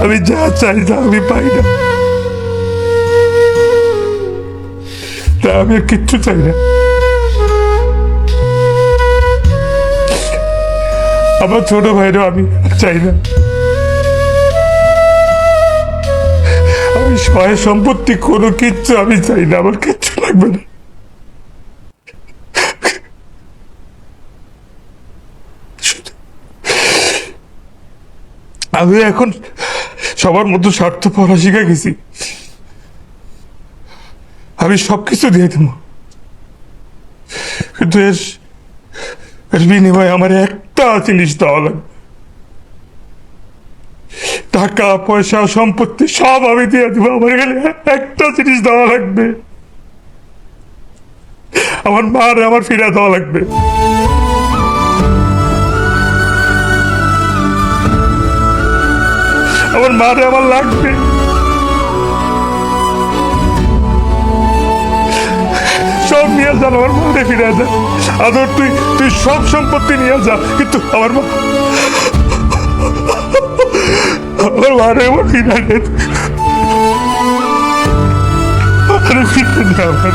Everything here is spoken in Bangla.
আমি যা চাই তা আমি পাই না, তা আমি আর কিচ্ছু চাই না। আমার ছোট ভাইরও আমি চাই না। আমি সহায় সম্পত্তি কোনো কিচ্ছু আমি চাই না, আমার কিচ্ছু লাগবে না। আমি এখন সবার মতো স্বার্থ পড়া শিখে গেছি। আমি সবকিছু দিয়ে দেবো, কিন্তু এর বিনিময়ে আমার একটা জিনিস দেওয়া লাগবে। টাকা পয়সা সম্পত্তি সব আমি দিয়ে দেবো, আমার এখানে একটা জিনিস দেওয়া লাগবে। আমার মার আমার ফিরে দেওয়া লাগবে। আমার মারে আমার লাগবে। সব নিয়ে যান, আমার মারে ফিরে যান। আদর তুই তুই সব সম্পত্তি নিয়ে যা, কিন্তু আমার মারে আমার ফিরে দে। আমার ফিরে দে আমার।